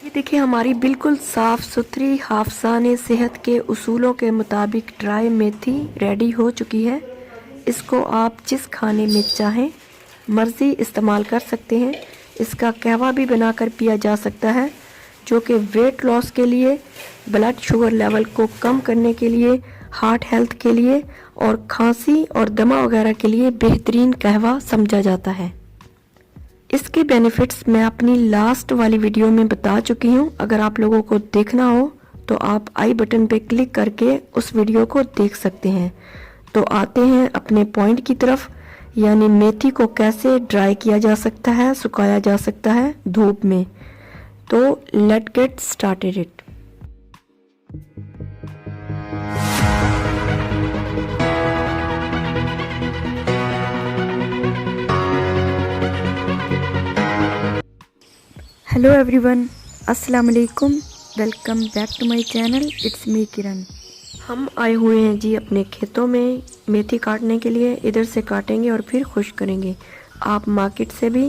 ये देखिए हमारी बिल्कुल साफ़ सुथरी हाफसाने सेहत के उसूलों के मुताबिक ड्राई मेथी रेडी हो चुकी है। इसको आप जिस खाने में चाहें मर्ज़ी इस्तेमाल कर सकते हैं। इसका कहवा भी बनाकर पिया जा सकता है, जो कि वेट लॉस के लिए, ब्लड शुगर लेवल को कम करने के लिए, हार्ट हेल्थ के लिए और खांसी और दमा वगैरह के लिए बेहतरीन कहवा समझा जाता है। इसके बेनिफिट्स मैं अपनी लास्ट वाली वीडियो में बता चुकी हूँ। अगर आप लोगों को देखना हो तो आप आई बटन पे क्लिक करके उस वीडियो को देख सकते हैं। तो आते हैं अपने पॉइंट की तरफ, यानी मेथी को कैसे ड्राई किया जा सकता है, सुखाया जा सकता है धूप में। तो let get started it. Hello everyone, अस्सलाम वालेकुम, welcome back to my channel. It's me Kiran. हम आए हुए हैं जी अपने खेतों में मेथी काटने के लिए। इधर से काटेंगे और फिर खुश्क करेंगे। आप मार्केट से भी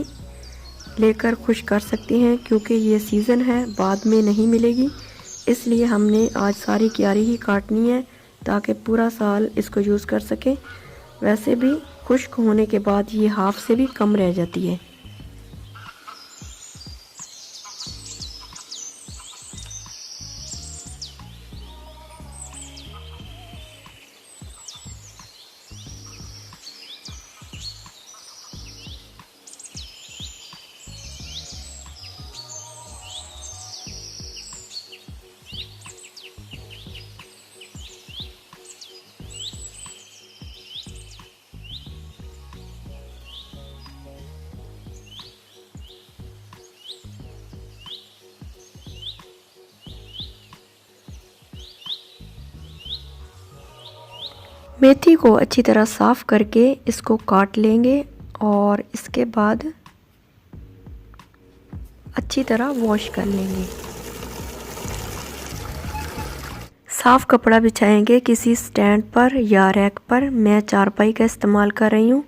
लेकर खुश्क कर सकती हैं, क्योंकि ये सीज़न है, बाद में नहीं मिलेगी। इसलिए हमने आज सारी क्यारी ही काटनी है ताकि पूरा साल इसको यूज़ कर सकें। वैसे भी खुश्क होने के बाद ये हाफ से भी कम रह जाती है। मेथी को अच्छी तरह साफ़ करके इसको काट लेंगे और इसके बाद अच्छी तरह वॉश कर लेंगे। साफ़ कपड़ा बिछाएंगे किसी स्टैंड पर या रैक पर। मैं चारपाई का इस्तेमाल कर रही हूँ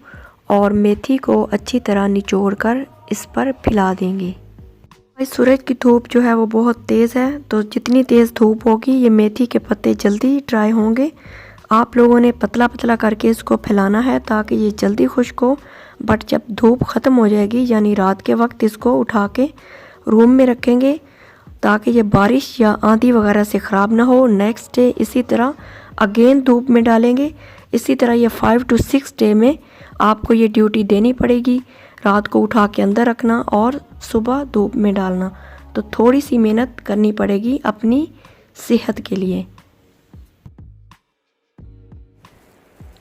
और मेथी को अच्छी तरह निचोड़कर इस पर फैला देंगे। सूरज की धूप जो है वो बहुत तेज़ है, तो जितनी तेज़ धूप होगी ये मेथी के पत्ते जल्दी ड्राई होंगे। आप लोगों ने पतला पतला करके इसको फैलाना है ताकि ये जल्दी खुश्क हो। बट जब धूप ख़त्म हो जाएगी, यानी रात के वक्त, इसको उठा के रूम में रखेंगे ताकि ये बारिश या आंधी वगैरह से ख़राब ना हो। नेक्स्ट डे इसी तरह अगेन धूप में डालेंगे। इसी तरह ये 5 to 6 डे में आपको ये ड्यूटी देनी पड़ेगी। रात को उठा के अंदर रखना और सुबह धूप में डालना। तो थोड़ी सी मेहनत करनी पड़ेगी अपनी सेहत के लिए।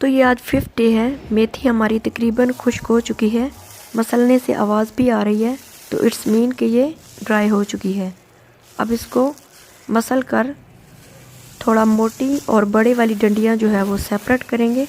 तो ये आज 5th डे है। मेथी हमारी तकरीबन खुश्क हो चुकी है। मसलने से आवाज़ भी आ रही है, तो इट्स मीन कि ये ड्राई हो चुकी है। अब इसको मसल कर थोड़ा मोटी और बड़े वाली डंडियाँ जो है वो सेपरेट करेंगे।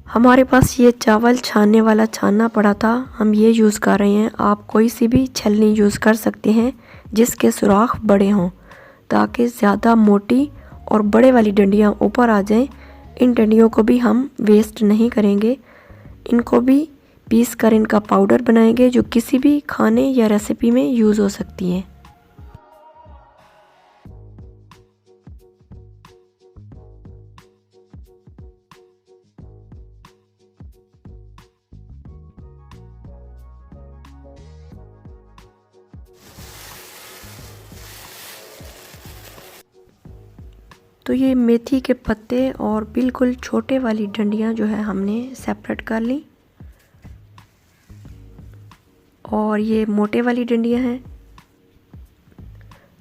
हमारे पास ये चावल छानने वाला छानना पड़ा था, हम ये यूज़ कर रहे हैं। आप कोई सी भी छलनी यूज़ कर सकते हैं जिसके सुराख बड़े हों, ताकि ज़्यादा मोटी और बड़े वाली डंडियाँ ऊपर आ जाएं। इन डंडियों को भी हम वेस्ट नहीं करेंगे, इनको भी पीस कर इनका पाउडर बनाएंगे जो किसी भी खाने या रेसिपी में यूज़ हो सकती हैं। तो ये मेथी के पत्ते और बिल्कुल छोटे वाली डंडियाँ जो है हमने सेपरेट कर ली, और ये मोटे वाली डंडियाँ हैं।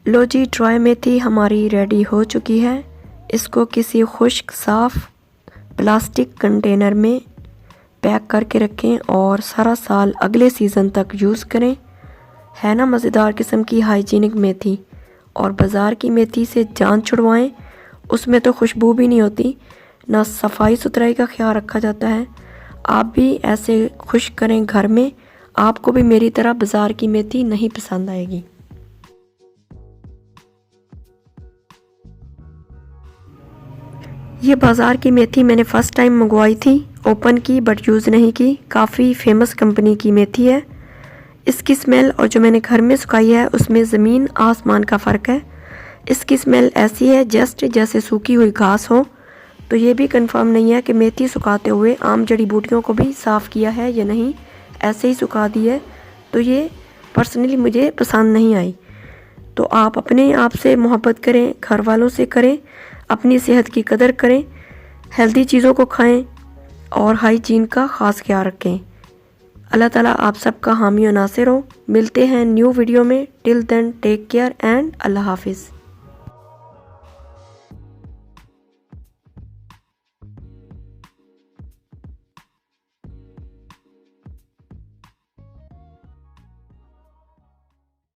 लो जी, ड्राई मेथी हमारी रेडी हो चुकी है। इसको किसी खुश्क साफ़ प्लास्टिक कंटेनर में पैक करके रखें और सारा साल अगले सीज़न तक यूज़ करें। है ना मज़ेदार किस्म की हाइजीनिक मेथी। और बाज़ार की मेथी से जान छुड़वाएं, उसमें तो खुशबू भी नहीं होती, ना सफाई सुथराई का ख्याल रखा जाता है। आप भी ऐसे खुश करें घर में, आपको भी मेरी तरह बाज़ार की मेथी नहीं पसंद आएगी। ये बाज़ार की मेथी मैंने फ़र्स्ट टाइम मंगवाई थी, ओपन की बट यूज़ नहीं की। काफ़ी फेमस कंपनी की मेथी है। इसकी स्मेल और जो मैंने घर में सुखाई है उसमें ज़मीन आसमान का फ़र्क है। इसकी स्मेल ऐसी है जस्ट जैसे सूखी हुई घास हो। तो ये भी कंफर्म नहीं है कि मेथी सुखाते हुए आम जड़ी बूटियों को भी साफ़ किया है या नहीं, ऐसे ही सुखा दी है। तो ये पर्सनली मुझे पसंद नहीं आई। तो आप अपने आप से मोहब्बत करें, घर वालों से करें, अपनी सेहत की कदर करें, हेल्दी चीज़ों को खाएं और हाइजीन का ख़ास ख्याल रखें। अल्लाह ताला आप सबका हामी और नासिर हो। मिलते हैं न्यू वीडियो में। Till then take care and अल्लाह हाफिज़।